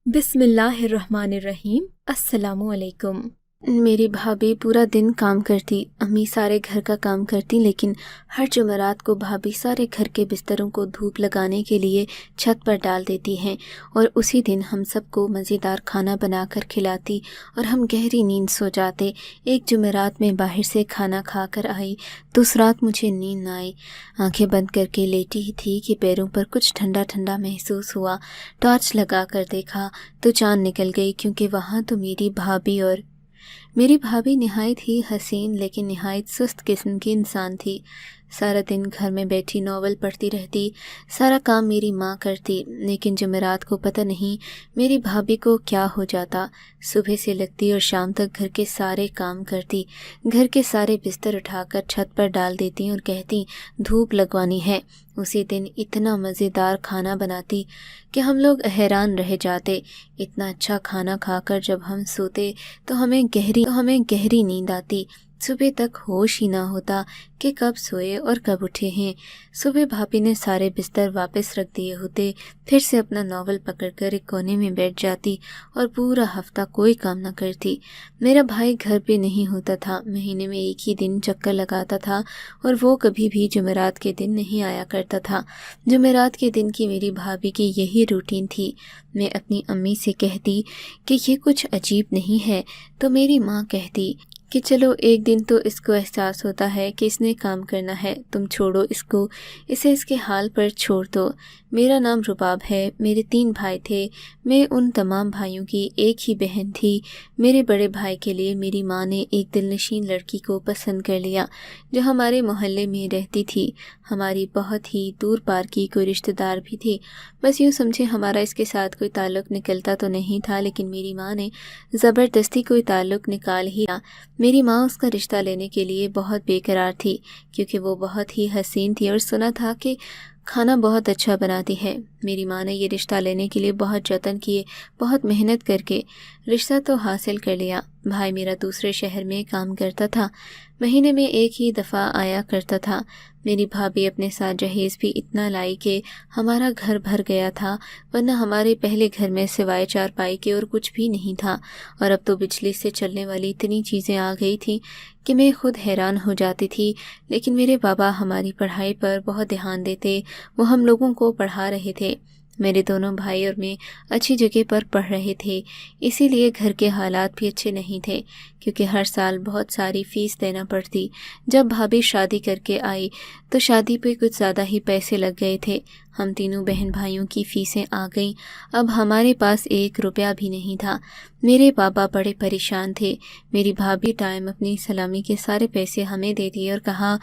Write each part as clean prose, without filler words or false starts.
बिस्मिल्लाहिर्रहमानिर्रहीम। अस्सलामुअलैकुम। मेरी भाभी पूरा दिन काम करती, अम्मी सारे घर का काम करती, लेकिन हर जुमेरात को भाभी सारे घर के बिस्तरों को धूप लगाने के लिए छत पर डाल देती हैं और उसी दिन हम सबको मज़ेदार खाना बनाकर खिलाती और हम गहरी नींद सो जाते। एक जुमेरात में बाहर से खाना खाकर आई तो उस रात मुझे नींद ना आई। आंखें बंद करके लेटी ही थी कि पैरों पर कुछ ठंडा ठंडा महसूस हुआ। टॉर्च लगा कर देखा तो चाँद निकल गई, क्योंकि वहाँ तो मेरी भाभी निहायत ही हसीन लेकिन निहायत सुस्त किस्म की इंसान थी। सारा दिन घर में बैठी नॉवल पढ़ती रहती, सारा काम मेरी माँ करती, लेकिन जुमेरात को पता नहीं मेरी भाभी को क्या हो जाता। सुबह से लगती और शाम तक घर के सारे काम करती, घर के सारे बिस्तर उठाकर छत पर डाल देती और कहती धूप लगवानी है। उसी दिन इतना मज़ेदार खाना बनाती कि हम लोग हैरान रह जाते। इतना अच्छा खाना खाकर जब हम सोते तो हमें गहरी नींद आती। सुबह तक होश ही ना होता कि कब सोए और कब उठे हैं। सुबह भाभी ने सारे बिस्तर वापस रख दिए होते, फिर से अपना नॉवल पकड़कर एक कोने में बैठ जाती और पूरा हफ्ता कोई काम ना करती। मेरा भाई घर पे नहीं होता था, महीने में एक ही दिन चक्कर लगाता था और वो कभी भी जुमेरात के दिन नहीं आया करता था। जुमेरात के दिन की मेरी भाभी की यही रूटीन थी। मैं अपनी अम्मी से कहती कि ये कुछ अजीब नहीं है, तो मेरी माँ कहती कि चलो एक दिन तो इसको एहसास होता है कि इसने काम करना है, तुम छोड़ो इसको, इसे इसके हाल पर छोड़ दो। मेरा नाम रुबाब है, मेरे 3 भाई थे, मैं उन तमाम भाइयों की एक ही बहन थी। मेरे बड़े भाई के लिए मेरी माँ ने एक दिलनशीन लड़की को पसंद कर लिया जो हमारे मोहल्ले में रहती थी। हमारी बहुत ही दूर पार की कोई रिश्तेदार भी थी। बस यूँ समझे हमारा इसके साथ कोई ताल्लुक़ निकलता तो नहीं था, लेकिन मेरी माँ ने ज़बरदस्ती कोई ताल्लुक़ निकाल ही दिया। मेरी माँ उसका रिश्ता लेने के लिए बहुत बेकरार थी, क्योंकि वो बहुत ही हसीन थी और सुना था कि खाना बहुत अच्छा बनाती है। मेरी माँ ने ये रिश्ता लेने के लिए बहुत जतन किए, बहुत मेहनत करके रिश्ता तो हासिल कर लिया। भाई मेरा दूसरे शहर में काम करता था, महीने में एक ही दफ़ा आया करता था। मेरी भाभी अपने साथ जहेज़ भी इतना लाई कि हमारा घर भर गया था, वरना हमारे पहले घर में सिवाय चारपाई के और कुछ भी नहीं था। और अब तो बिजली से चलने वाली इतनी चीज़ें आ गई थी कि मैं खुद हैरान हो जाती थी। लेकिन मेरे बाबा हमारी पढ़ाई पर बहुत ध्यान देते, वो हम लोगों को पढ़ा रहे थे। मेरे दोनों भाई और मैं अच्छी जगह पर पढ़ रहे थे, इसीलिए घर के हालात भी अच्छे नहीं थे, क्योंकि हर साल बहुत सारी फ़ीस देना पड़ती। जब भाभी शादी करके आई तो शादी पे कुछ ज़्यादा ही पैसे लग गए थे। हम तीनों बहन भाइयों की फ़ीसें आ गईं, अब हमारे पास 1 रुपया भी नहीं था। मेरे पापा बड़े परेशान थे। मेरी भाभी टाइम अपनी सलामी के सारे पैसे हमें दे दिए और कहा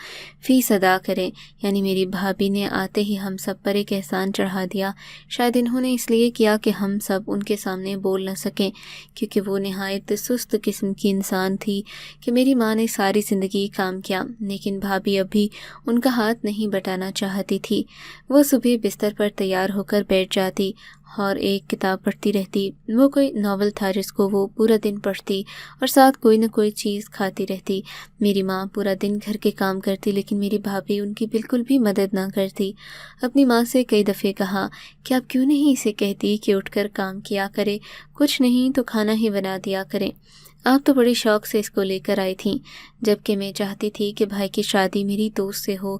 फ़ीस अदा करें। यानी मेरी भाभी ने आते ही हम सब पर एक एहसान चढ़ा दिया। शायद इन्होंने इसलिए किया कि हम सब उनके सामने बोल न सकें, क्योंकि वो नहायत सुस्त किस्म की इंसान थी कि मेरी माँ ने सारी ज़िंदगी काम किया, लेकिन भाभी अभी उनका हाथ नहीं बटाना चाहती थी। वो सुबह बिस्तर पर तैयार होकर बैठ जाती और एक किताब पढ़ती रहती। वो कोई नावल था जिसको वो पूरा दिन पढ़ती और साथ कोई न कोई चीज़ खाती रहती। मेरी माँ पूरा दिन घर के काम करती, लेकिन मेरी भाभी उनकी बिल्कुल भी मदद ना करती। अपनी माँ से कई दफ़े कहा कि आप क्यों नहीं इसे कहती कि उठकर काम किया करे, कुछ नहीं तो खाना ही बना दिया करें। आप तो बड़े शौक़ से इसको लेकर आई थीं, जबकि मैं चाहती थी कि भाई की शादी मेरी दोस्त से हो,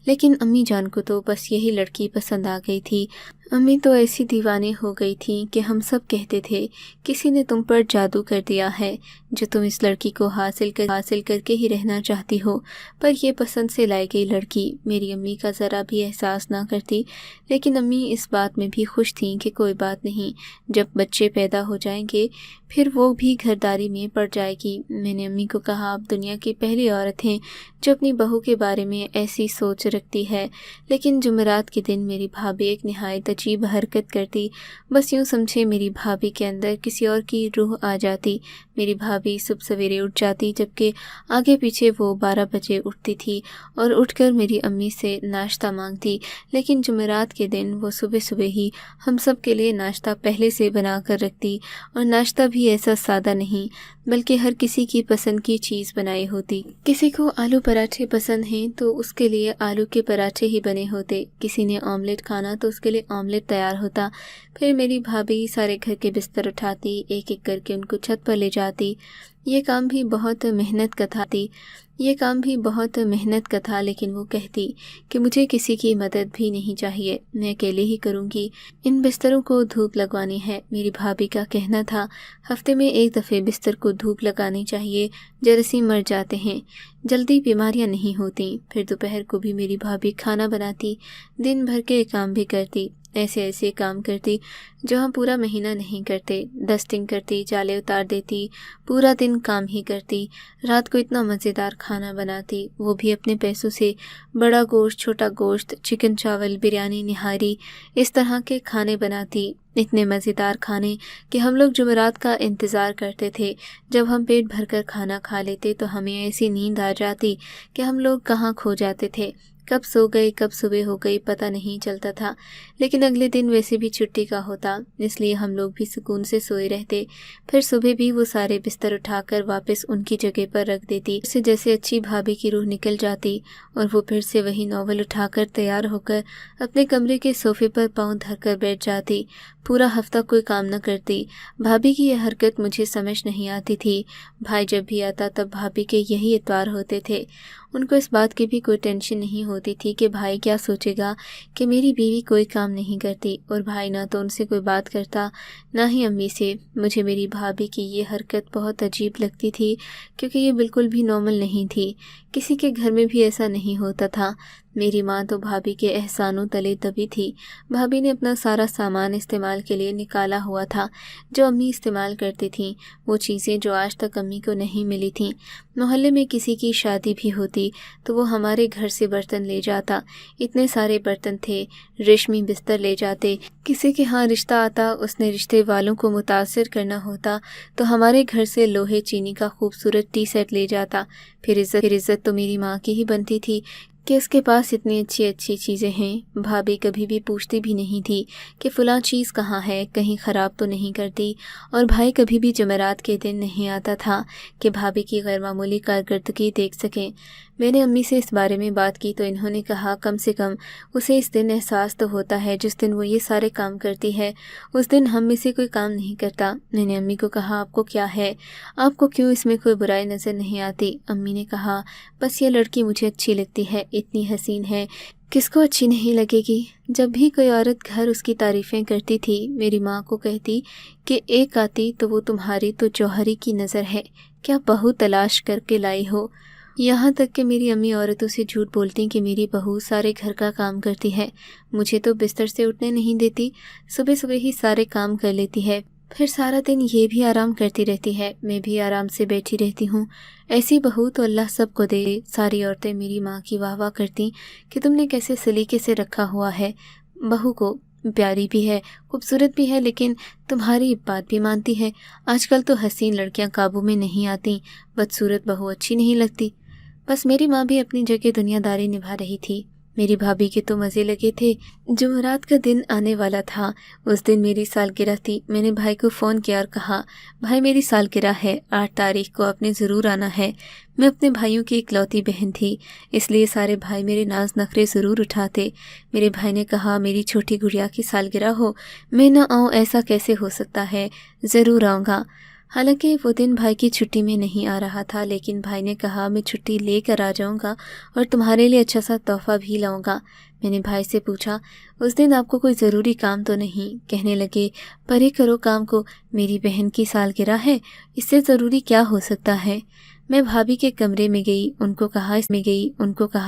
लेकिन अम्मी जान को तो बस यही लड़की पसंद आ गई थी। अम्मी तो ऐसी दीवानी हो गई थी कि हम सब कहते थे किसी ने तुम पर जादू कर दिया है, जो तुम इस लड़की को हासिल करके ही रहना चाहती हो। पर यह पसंद से लाई गई लड़की मेरी अम्मी का ज़रा भी एहसास ना करती, लेकिन अम्मी इस बात में भी खुश थीं कि कोई बात नहीं, जब बच्चे पैदा हो जाएंगे फिर वो भी घरदारी में पड़ जाएगी। मैंने अम्मी को कहा आप दुनिया की पहली औरत हैं जो अपनी बहू के बारे में ऐसी सोच रखती है। लेकिन जुमेरात के दिन मेरी भाभी एक निहायत अजीब हरकत करती। बस यूँ समझे मेरी भाभी के अंदर किसी और की रूह आ जाती। मेरी भाभी भाभी सुबह सवेरे उठ जाती, जबकि आगे पीछे वो 12 बजे उठती थी और उठकर मेरी अम्मी से नाश्ता मांगती। लेकिन जुमेरात के दिन वो सुबह सुबह ही हम सब के लिए नाश्ता पहले से बना कर रखती, और नाश्ता भी ऐसा सादा नहीं बल्कि हर किसी की पसंद की चीज़ बनाई होती। किसी को आलू पराठे पसंद हैं तो उसके लिए आलू के पराठे ही बने होते, किसी ने ऑमलेट खाना तो उसके लिए ऑमलेट तैयार होता। फिर मेरी भाभी सारे घर के बिस्तर उठाती, एक एक करके उनको छत पर ले जाती। ये काम भी बहुत मेहनत का था, लेकिन वो कहती कि मुझे किसी की मदद भी नहीं चाहिए, मैं अकेले ही करूँगी। इन बिस्तरों को धूप लगवानी है, मेरी भाभी का कहना था। हफ्ते में एक दफ़े बिस्तर को धूप लगानी चाहिए, जरासीम मर जाते हैं, जल्दी बीमारियां नहीं होती। फिर दोपहर को भी मेरी भाभी खाना बनाती, दिन भर के काम भी करती, ऐसे ऐसे काम करती जो हम पूरा महीना नहीं करते। डस्टिंग करती, जाले उतार देती, पूरा दिन काम ही करती। रात को इतना मज़ेदार खाना बनाती, वो भी अपने पैसों से। बड़ा गोश्त, छोटा गोश्त, चिकन चावल, बिरयानी, निहारी, इस तरह के खाने बनाती। इतने मज़ेदार खाने कि हम लोग जुमेरात का इंतज़ार करते थे। जब हम पेट भरकर खाना खा लेते तो हमें ऐसी नींद आ जाती कि हम लोग कहाँ खो जाते थे, कब सो गए कब सुबह हो गई पता नहीं चलता था। लेकिन अगले दिन वैसे भी छुट्टी का होता, इसलिए हम लोग भी सुकून से सोए रहते। फिर सुबह भी वो सारे बिस्तर उठाकर वापस उनकी जगह पर रख देती। उससे जैसे अच्छी भाभी की रूह निकल जाती और वो फिर से वही नॉवल उठाकर तैयार होकर अपने कमरे के सोफे पर पाँव धरकर बैठ जाती। पूरा हफ्ता कोई काम न करती। भाभी की यह हरकत मुझे समझ नहीं आती थी। भाई जब भी आता तब भाभी के यही इतवार होते थे। उनको इस बात की भी कोई टेंशन नहीं होती थी कि भाई क्या सोचेगा कि मेरी बीवी कोई काम नहीं करती, और भाई ना तो उनसे कोई बात करता ना ही अम्मी से। मुझे मेरी भाभी की ये हरकत बहुत अजीब लगती थी, क्योंकि ये बिल्कुल भी नॉर्मल नहीं थी। किसी के घर में भी ऐसा नहीं होता था। मेरी माँ तो भाभी के एहसानों तले दबी थी। भाभी ने अपना सारा सामान इस्तेमाल के लिए निकाला हुआ था, जो अम्मी इस्तेमाल करती थीं, वो चीज़ें जो आज तक अम्मी को नहीं मिली थीं। मोहल्ले में किसी की शादी भी होती तो वो हमारे घर से बर्तन ले जाता। इतने सारे बर्तन थे, रेशमी बिस्तर ले जाते। किसी के यहाँ रिश्ता आता, उसने रिश्ते वालों को मुतासिर करना होता तो हमारे घर से लोहे चीनी का खूबसूरत टी सेट ले जाता। फिर इज़्ज़त तो मेरी माँ की ही बनती थी कि उसके पास इतनी अच्छी अच्छी चीज़ें हैं। भाभी कभी भी पूछती भी नहीं थी कि फ़लाँ चीज़ कहाँ है, कहीं ख़राब तो नहीं करती। और भाई कभी भी जुमेरात के दिन नहीं आता था कि भाभी की गैरमामूली कारकर्दगी देख सकें। मैंने अम्मी से इस बारे में बात की तो इन्होंने कहा कम से कम उसे इस दिन एहसास तो होता है जिस दिन वो ये सारे काम करती है, उस दिन हम में से कोई काम नहीं करता। मैंने अम्मी को कहा आपको क्या है, आपको क्यों इसमें कोई बुराई नज़र नहीं आती? अम्मी ने कहा बस ये लड़की मुझे अच्छी लगती है, इतनी हसीन है, किसको अच्छी नहीं लगेगी। जब भी कोई औरत घर उसकी तारीफ़ें करती थी, मेरी माँ को कहती कि एक आती तो वो तुम्हारी तो जौहरी की नज़र है, क्या बहू तलाश करके लाई हो। यहाँ तक कि मेरी अम्मी औरतों से झूठ बोलती कि मेरी बहू सारे घर का काम करती है, मुझे तो बिस्तर से उठने नहीं देती, सुबह सुबह ही सारे काम कर लेती है, फिर सारा दिन ये भी आराम करती रहती है, मैं भी आराम से बैठी रहती हूँ। ऐसी बहू तो अल्लाह सबको दे। सारी औरतें मेरी माँ की वाह वाह करती कि तुमने कैसे सलीके से रखा हुआ है बहू को, प्यारी भी है, खूबसूरत भी है, लेकिन तुम्हारी बात भी मानती है। आजकल तो हसीन लड़कियाँ काबू में नहीं आती, बदसूरत बहू अच्छी नहीं लगती। बस मेरी माँ भी अपनी जगह दुनियादारी निभा रही थी। मेरी भाभी के तो मज़े लगे थे। जुमेरात का दिन आने वाला था, उस दिन मेरी सालगिरह थी। मैंने भाई को फ़ोन किया और कहा भाई मेरी सालगिरह है, 8 तारीख को आपने ज़रूर आना है। मैं अपने भाइयों की इकलौती बहन थी, इसलिए सारे भाई मेरे नाज नखरे ज़रूर उठाते। मेरे भाई ने कहा मेरी छोटी गुड़िया की सालगिरह हो, मैं ना आऊँ ऐसा कैसे हो सकता है, ज़रूर आऊँगा। हालांकि वो दिन भाई की छुट्टी में नहीं आ रहा था, लेकिन भाई ने कहा मैं छुट्टी लेकर आ जाऊंगा और तुम्हारे लिए अच्छा सा तोहफ़ा भी लाऊंगा। मैंने भाई से पूछा उस दिन आपको कोई ज़रूरी काम तो नहीं? कहने लगे परे करो काम को, मेरी बहन की सालगिरह है, इससे ज़रूरी क्या हो सकता है। मैं भाभी के कमरे में गई, उनको कहा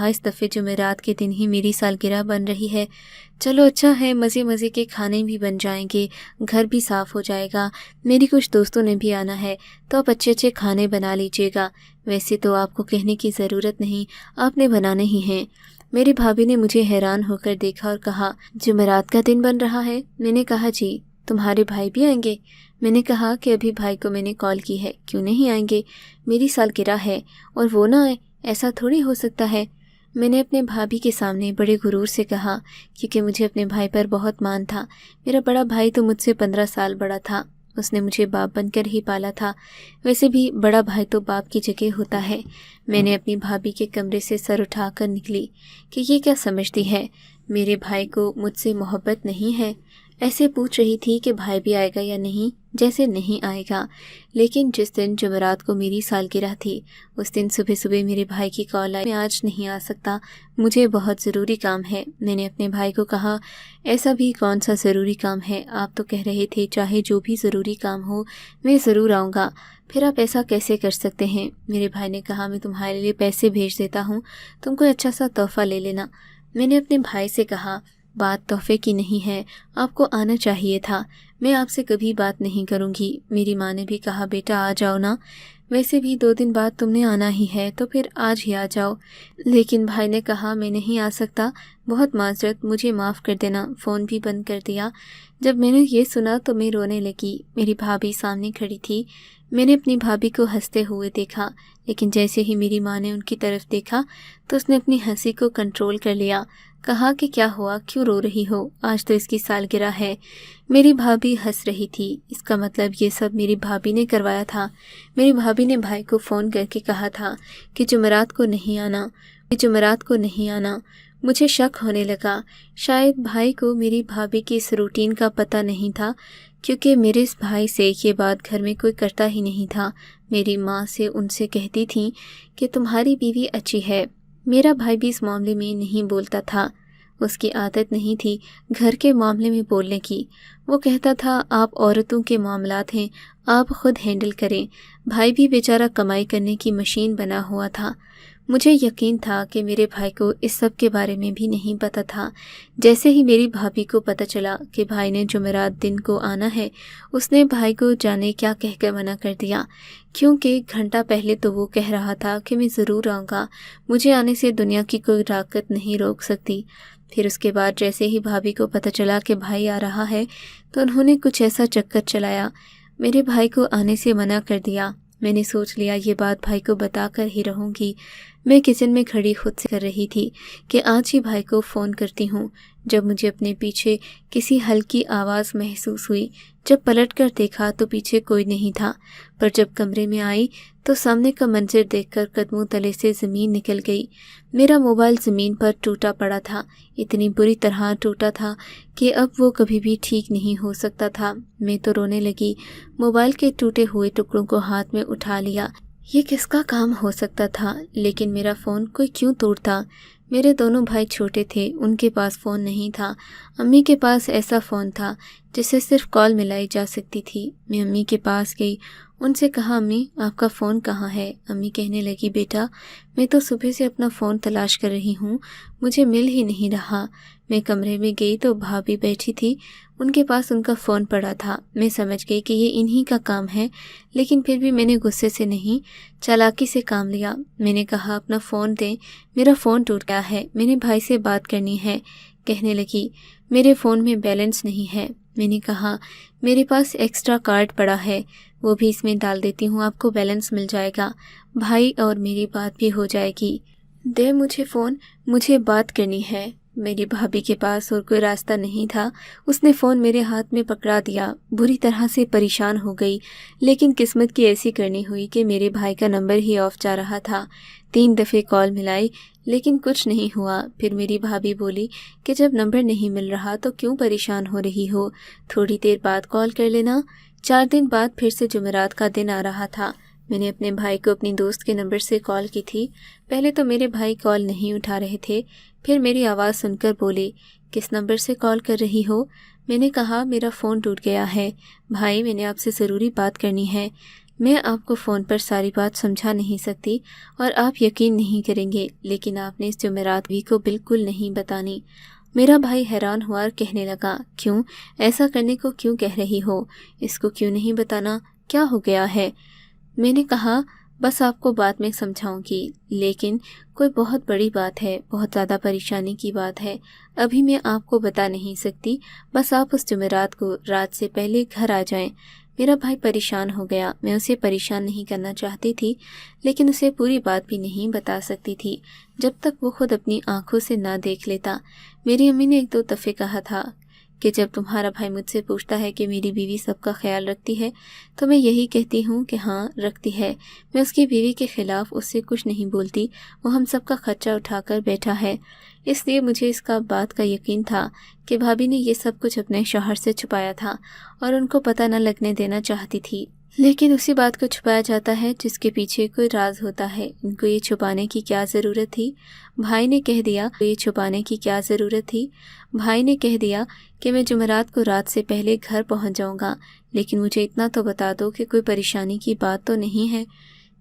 इस दफ़े जुमेरात के दिन ही मेरी सालगिरह बन रही है, चलो अच्छा है, मज़े मज़े के खाने भी बन जाएंगे, घर भी साफ़ हो जाएगा, मेरी कुछ दोस्तों ने भी आना है तो आप अच्छे अच्छे खाने बना लीजिएगा। वैसे तो आपको कहने की ज़रूरत नहीं, आपने बनाने ही हैं। मेरी भाभी ने मुझे हैरान होकर देखा और कहा जुमेरात का दिन बन रहा है? मैंने कहा जी। تمہارے بھائی بھی آئیں گے؟ میں نے کہا کہ ابھی بھائی کو میں نے کال کی ہے، کیوں نہیں آئیں گے؟ میری سالگرہ ہے اور وہ نہ آئے، ایسا تھوڑی ہو سکتا ہے۔ میں نے اپنے بھابھی کے سامنے بڑے غرور سے کہا، کیونکہ مجھے اپنے بھائی پر بہت مان تھا۔ میرا بڑا بھائی تو مجھ سے 15 سال بڑا تھا، اس نے مجھے باپ بن کر ہی پالا تھا۔ ویسے بھی بڑا بھائی تو باپ کی جگہ ہوتا ہے۔ میں نے اپنی بھابھی کے کمرے سے سر اٹھا کر نکلی کہ یہ کیا سمجھتی ہے، میرے بھائی کو مجھ سے محبت نہیں ہے؟ ایسے پوچھ رہی تھی کہ بھائی بھی آئے گا یا نہیں، جیسے نہیں آئے گا۔ لیکن جس دن جمعرات کو میری سالگرہ تھی، اس دن صبح صبح میرے بھائی کی کال آئی، میں آج نہیں آ سکتا، مجھے بہت ضروری کام ہے۔ میں نے اپنے بھائی کو کہا، ایسا بھی کون سا ضروری کام ہے؟ آپ تو کہہ رہے تھے چاہے جو بھی ضروری کام ہو میں ضرور آؤں گا، پھر آپ ایسا کیسے کر سکتے ہیں؟ میرے بھائی نے کہا، میں تمہارے لیے پیسے بھیج دیتا ہوں، تم کوئی اچھا سا تحفہ لے لینا۔ میں نے اپنے بھائی سے کہا، بات تحفے کی نہیں ہے، آپ کو آنا چاہیے تھا، میں آپ سے کبھی بات نہیں کروں گی۔ میری ماں نے بھی کہا، بیٹا آ جاؤ نا، ویسے بھی 2 دن بعد تم نے آنا ہی ہے تو پھر آج ہی آ جاؤ۔ لیکن بھائی نے کہا، میں نہیں آ سکتا، بہت معذرت، مجھے معاف کر دینا۔ فون بھی بند کر دیا۔ جب میں نے یہ سنا تو میں رونے لگی۔ میری بھابھی سامنے کھڑی تھی۔ میں نے اپنی بھابھی کو ہنستے ہوئے دیکھا، لیکن جیسے ہی میری ماں نے ان کی طرف دیکھا تو اس نے اپنی ہنسی کو کنٹرول کر لیا۔ کہا کہ کیا ہوا، کیوں رو رہی ہو؟ آج تو اس کی سالگرہ ہے۔ میری بھابھی ہنس رہی تھی۔ اس کا مطلب یہ سب میری بھابھی نے کروایا تھا۔ میری بھابھی نے بھائی کو فون کر کے کہا تھا کہ جمعرات کو نہیں آنا۔ مجھے شک ہونے لگا، شاید بھائی کو میری بھابھی کی اس روٹین کا پتہ نہیں تھا، کیونکہ میرے اس بھائی سے یہ بات گھر میں کوئی کرتا ہی نہیں تھا۔ میری ماں سے ان سے کہتی تھیں کہ تمہاری بیوی اچھی ہے۔ میرا بھائی بھی اس معاملے میں نہیں بولتا تھا، اس کی عادت نہیں تھی گھر کے معاملے میں بولنے کی۔ وہ کہتا تھا، آپ عورتوں کے معاملات ہیں، آپ خود ہینڈل کریں۔ بھائی بھی بیچارہ کمائی کرنے کی مشین بنا ہوا تھا۔ مجھے یقین تھا کہ میرے بھائی کو اس سب کے بارے میں بھی نہیں پتہ تھا۔ جیسے ہی میری بھابھی کو پتہ چلا کہ بھائی نے جمعرات دن کو آنا ہے، اس نے بھائی کو جانے کیا کہہ کر منع کر دیا، کیونکہ گھنٹہ پہلے تو وہ کہہ رہا تھا کہ میں ضرور آؤں گا، مجھے آنے سے دنیا کی کوئی طاقت نہیں روک سکتی۔ پھر اس کے بعد جیسے ہی بھابھی کو پتہ چلا کہ بھائی آ رہا ہے تو انہوں نے کچھ ایسا چکر چلایا، میرے بھائی کو آنے سے منع کر دیا۔ میں نے سوچ لیا یہ بات بھائی کو بتا کر ہی رہوں گی۔ میں کچن میں کھڑی خود سے کر رہی تھی کہ آج ہی بھائی کو فون کرتی ہوں، جب مجھے اپنے پیچھے کسی ہلکی آواز محسوس ہوئی۔ جب پلٹ کر دیکھا تو پیچھے کوئی نہیں تھا، پر جب کمرے میں آئی تو سامنے کا منظر دیکھ کر قدموں تلے سے زمین نکل گئی۔ میرا موبائل زمین پر ٹوٹا پڑا تھا، اتنی بری طرح ٹوٹا تھا کہ اب وہ کبھی بھی ٹھیک نہیں ہو سکتا تھا۔ میں تو رونے لگی، موبائل کے ٹوٹے ہوئے ٹکڑوں کو ہاتھ میں اٹھا لیا۔ یہ کس کا کام ہو سکتا تھا؟ لیکن میرا فون کوئی کیوں توڑتا؟ میرے دونوں بھائی چھوٹے تھے، ان کے پاس فون نہیں تھا۔ امی کے پاس ایسا فون تھا جس سے صرف کال ملائی جا سکتی تھی۔ میں امی کے پاس گئی، ان سے کہا، امی آپ کا فون کہاں ہے؟ امی کہنے لگی، بیٹا میں تو صبح سے اپنا فون تلاش کر رہی ہوں، مجھے مل ہی نہیں رہا۔ میں کمرے میں گئی تو بھابھی بیٹھی تھی، ان کے پاس ان کا فون پڑا تھا۔ میں سمجھ گئی کہ یہ انہی کا کام ہے، لیکن پھر بھی میں نے غصے سے نہیں، چالاکی سے کام لیا۔ میں نے کہا، اپنا فون دیں، میرا فون ٹوٹ گیا ہے، میں نے بھائی سے بات کرنی ہے۔ کہنے لگی، میرے فون میں بیلنس نہیں ہے۔ میں نے کہا، میرے پاس ایکسٹرا کارڈ پڑا ہے، وہ بھی اس میں ڈال دیتی ہوں، آپ کو بیلنس مل جائے گا، بھائی اور میری بات بھی ہو جائے گی۔ دے مجھے فون، مجھے بات کرنی ہے۔ میری بھابھی کے پاس اور کوئی راستہ نہیں تھا، اس نے فون میرے ہاتھ میں پکڑا دیا۔ بری طرح سے پریشان ہو گئی، لیکن قسمت کی ایسی کرنی ہوئی کہ میرے بھائی کا نمبر ہی آف جا رہا تھا۔ 3 دفعے کال ملائی لیکن کچھ نہیں ہوا۔ پھر میری بھابھی بولی کہ جب نمبر نہیں مل رہا تو کیوں پریشان ہو رہی ہو، تھوڑی دیر بعد کال کر لینا۔ 4 دن بعد پھر سے جمعرات کا دن آ رہا تھا۔ میں نے اپنے بھائی کو اپنی دوست کے نمبر سے کال کی تھی۔ پہلے تو میرے بھائی کال نہیں اٹھا رہے تھے، پھر میری آواز سن کر بولے، کس نمبر سے کال کر رہی ہو؟ میں نے کہا، میرا فون ٹوٹ گیا ہے بھائی، میں نے آپ سے ضروری بات کرنی ہے۔ میں آپ کو فون پر ساری بات سمجھا نہیں سکتی اور آپ یقین نہیں کریں گے، لیکن آپ نے اس جمعرات بھی کو بالکل نہیں بتانی۔ میرا بھائی حیران ہوا اور کہنے لگا، کیوں ایسا کرنے کو کیوں کہہ رہی ہو، اس کو کیوں نہیں بتانا، کیا ہو گیا ہے؟ میں نے کہا، बस आपको बाद में समझाऊंगी, लेकिन कोई बहुत बड़ी बात है, बहुत ज़्यादा परेशानी की बात है। अभी मैं आपको बता नहीं सकती, बस आप उस जुमेरात को रात से पहले घर आ जाएं। मेरा भाई परेशान हो गया। मैं उसे परेशान नहीं करना चाहती थी, लेकिन उसे पूरी बात भी नहीं बता सकती थी जब तक वो खुद अपनी आंखों से ना देख लेता। मेरी अम्मी ने एक दो दफ़े कहा था कि जब तुम्हारा भाई मुझसे पूछता है कि मेरी बीवी सबका ख्याल रखती है, तो मैं यही कहती हूँ कि हाँ रखती है। मैं उसकी बीवी के ख़िलाफ़ उससे कुछ नहीं बोलती, वो हम सबका खर्चा उठाकर बैठा है। इसलिए मुझे इसका बात का यकीन था कि भाभी ने ये सब कुछ अपने शौहर से छुपाया था और उनको पता न लगने देना चाहती थी। लेकिन उसी बात को छुपाया जाता है जिसके पीछे कोई राज होता है। इनको ये छुपाने की क्या ज़रूरत थी? भाई ने कह दिया, ये छुपाने की क्या ज़रूरत थी? भाई ने कह दिया कि मैं जुमेरात को रात से पहले घर पहुंच जाऊंगा, लेकिन मुझे इतना तो बता दो कि कोई परेशानी की बात तो नहीं है।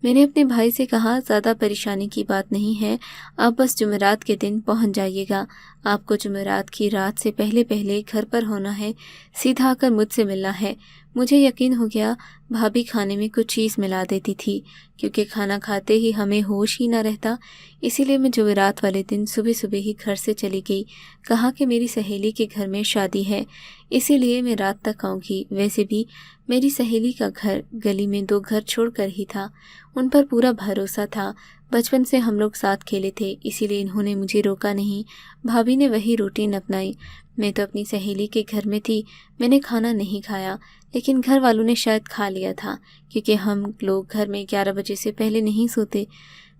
मैंने अपने भाई से कहा, ज़्यादा परेशानी की बात नहीं है, आप बस जुमेरात के दिन पहुंच जाइएगा। आपको जुमेरात की रात से पहले पहले घर पर होना है, सीधा आकर मुझसे मिलना है। मुझे यकीन हो गया भाभी खाने में कुछ चीज़ मिला देती थी, क्योंकि खाना खाते ही हमें होश ही ना रहता। इसीलिए मैं जुमेरात वाले दिन सुबह सुबह ही घर से चली गई। कहा कि मेरी सहेली के घर में शादी है, इसीलिए मैं रात तक आऊँगी। वैसे भी मेरी सहेली का घर गली में 2 घर छोड़कर ही था। उन पर पूरा भरोसा था, बचपन से हम लोग साथ खेले थे, इसीलिए इन्होंने मुझे रोका नहीं। भाभी ने वही रूटीन अपनाई। मैं तो अपनी सहेली के घर में थी, मैंने खाना नहीं खाया, लेकिन घर वालों ने शायद खा लिया था, क्योंकि हम लोग घर में 11 बजे से पहले नहीं सोते।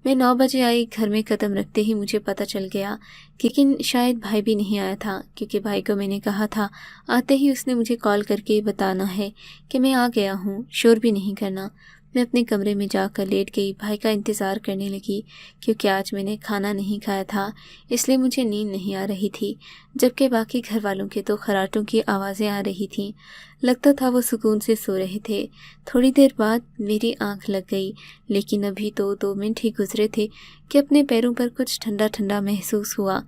मैं 9 बजे आई। घर में कदम रखते ही मुझे पता चल गया, लेकिन शायद भाई भी नहीं आया था, क्योंकि भाई को मैंने कहा था आते ही उसने मुझे कॉल करके बताना है कि मैं आ गया हूँ, शोर भी नहीं करना। मैं अपने कमरे में जाकर लेट गई, भाई का इंतज़ार करने लगी, क्योंकि आज मैंने खाना नहीं खाया था, इसलिए मुझे नींद नहीं आ रही थी, जबकि बाकी घर वालों के तो खर्राटों की आवाज़ें आ रही थीं। लगता था वो सुकून से सो रहे थे। थोड़ी देर बाद मेरी आंख लग गई, लेकिन अभी तो 2 मिनट ही गुजरे थे कि अपने पैरों पर कुछ ठंडा ठंडा महसूस हुआ।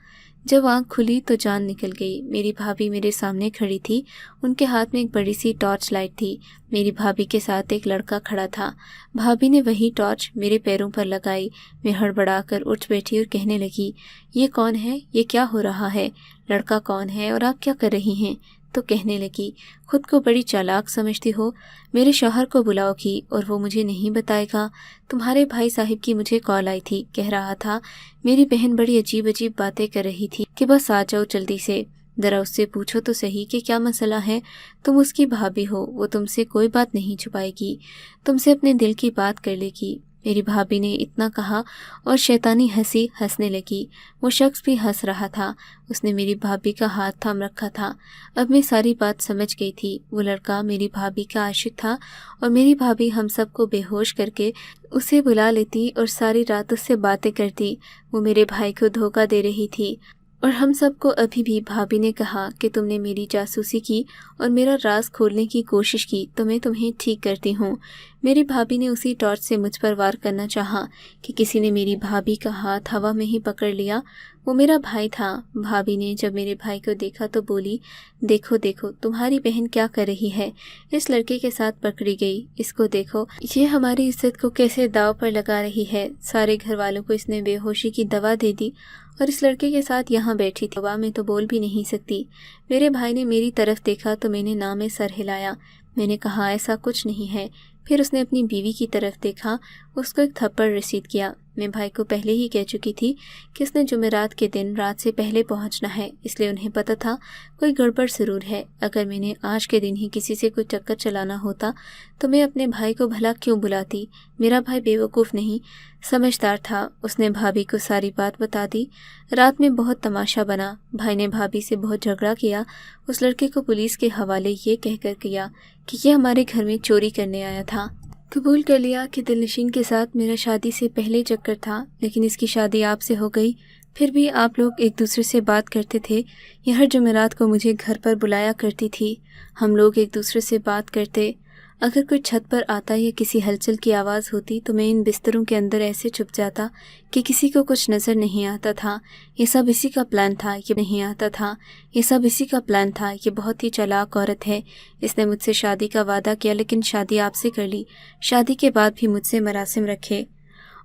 जब आंख खुली तो जान निकल गई। मेरी भाभी मेरे सामने खड़ी थी, उनके हाथ में एक बड़ी सी टॉर्च लाइट थी। मेरी भाभी के साथ एक लड़का खड़ा था। भाभी ने वही टॉर्च मेरे पैरों पर लगाई। मैं हड़बड़ाकर उठ बैठी और कहने लगी, ये कौन है? ये क्या हो रहा है? लड़का कौन है और आप क्या कर रही हैं? तो कहने लगी, खुद को बड़ी चालाक समझती हो, मेरे शौहर को बुलाओगी और वो मुझे नहीं बताएगा। तुम्हारे भाई साहिब की मुझे कॉल आई थी, कह रहा था मेरी बहन बड़ी अजीब अजीब बातें कर रही थी कि बस आ जाओ जल्दी से, ज़रा उससे पूछो तो सही कि क्या मसला है। तुम उसकी भाभी हो, वो तुमसे कोई बात नहीं छुपाएगी, तुमसे अपने दिल की बात कर लेगी। मेरी भाभी ने इतना कहा और शैतानी हंसी हंसने लगी। वो शख्स भी हंस रहा था। उसने मेरी भाभी का हाथ थाम रखा था। अब मैं सारी बात समझ गई थी। वो लड़का मेरी भाभी का आशिक था और मेरी भाभी हम सबको बेहोश करके उसे बुला लेती और सारी रात उससे बातें करती। वो मेरे भाई को धोखा दे रही थी और हम सबको अभी भी भाभी ने कहा कि तुमने मेरी जासूसी की और मेरा राज खोलने की कोशिश की तो मैं तुम्हें ठीक करती हूँ। मेरी भाभी ने उसी टॉर्च से मुझ पर वार करना चाहा कि किसी ने मेरी भाभी का हाथ हवा में ही पकड़ लिया। वो मेरा भाई था। भाभी ने जब मेरे भाई को देखा तो बोली, देखो देखो तुम्हारी बहन क्या कर रही है, इस लड़के के साथ पकड़ी गई, इसको देखो, ये हमारी इज्जत को कैसे दाव पर लगा रही है। सारे घर वालों को इसने बेहोशी की दवा दे दी और इस लड़के के साथ यहाँ बैठी थी। दवा में तो बोल भी नहीं सकती। मेरे भाई ने मेरी तरफ देखा तो मैंने ना में सर हिलाया। मैंने कहा ऐसा कुछ नहीं है। फिर उसने अपनी बीवी की तरफ देखा, उसको एक थप्पड़ रसीद किया। मैं भाई को पहले ही कह चुकी थी कि उसने जुमेरात के दिन रात से पहले पहुंचना है, इसलिए उन्हें पता था कोई गड़बड़ ज़रूर है। अगर मैंने आज के दिन ही किसी से कोई चक्कर चलाना होता तो मैं अपने भाई को भला क्यों बुलाती। मेरा भाई बेवकूफ़ नहीं, समझदार था। उसने भाभी को सारी बात बता दी। रात में बहुत तमाशा बना। भाई ने भाभी से बहुत झगड़ा किया। उस लड़के को पुलिस के हवाले ये कहकर किया कि ये हमारे घर में चोरी करने आया था। कबूल कर लिया कि दिलनशीन के साथ मेरा शादी से पहले चक्कर था, लेकिन इसकी शादी आपसे हो गई। फिर भी आप लोग एक दूसरे से बात करते थे। ये हर जुमेरात को मुझे घर पर बुलाया करती थी। हम लोग एक दूसरे से बात करते। اگر کوئی چھت پر آتا یا کسی ہلچل کی آواز ہوتی تو میں ان بستروں کے اندر ایسے چھپ جاتا کہ کسی کو کچھ نظر نہیں آتا تھا۔ یہ سب اسی کا پلان تھا، یہ نہیں آتا تھا، یہ سب اسی کا پلان تھا۔ یہ بہت ہی چالاک عورت ہے، اس نے مجھ سے شادی کا وعدہ کیا لیکن شادی آپ سے کر لی، شادی کے بعد بھی مجھ سے مراسم رکھے۔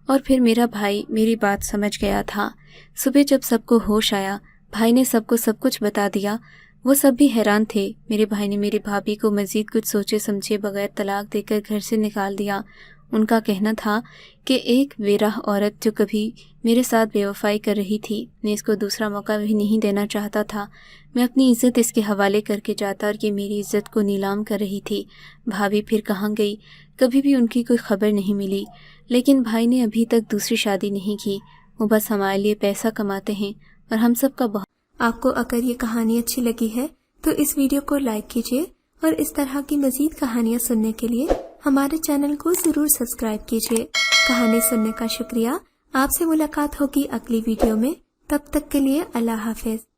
اور پھر میرا بھائی میری بات سمجھ گیا تھا۔ صبح جب سب کو ہوش آیا، بھائی نے سب کو سب کچھ بتا دیا۔ وہ سب بھی حیران تھے۔ میرے بھائی نے میری بھابھی کو مزید کچھ سوچے سمجھے بغیر طلاق دے کر گھر سے نکال دیا۔ ان کا کہنا تھا کہ ایک بے راہ عورت جو کبھی میرے ساتھ بے وفائی کر رہی تھی، میں اس کو دوسرا موقع بھی نہیں دینا چاہتا تھا۔ میں اپنی عزت اس کے حوالے کر کے جاتا اور یہ میری عزت کو نیلام کر رہی تھی۔ بھابھی پھر کہاں گئی؟ کبھی بھی ان کی کوئی خبر نہیں ملی۔ لیکن بھائی نے ابھی تک دوسری شادی نہیں کی، وہ بس ہمارے لیے پیسہ کماتے ہیں اور ہم سب کا بہت۔ آپ کو اگر یہ کہانی اچھی لگی ہے تو اس ویڈیو کو لائک کیجیے اور اس طرح کی مزید کہانیاں سننے کے لیے ہمارے چینل کو ضرور سبسکرائب کیجیے۔ کہانی سننے کا شکریہ۔ آپ سے ملاقات ہوگی اگلی ویڈیو میں، تب تک کے لیے اللہ حافظ۔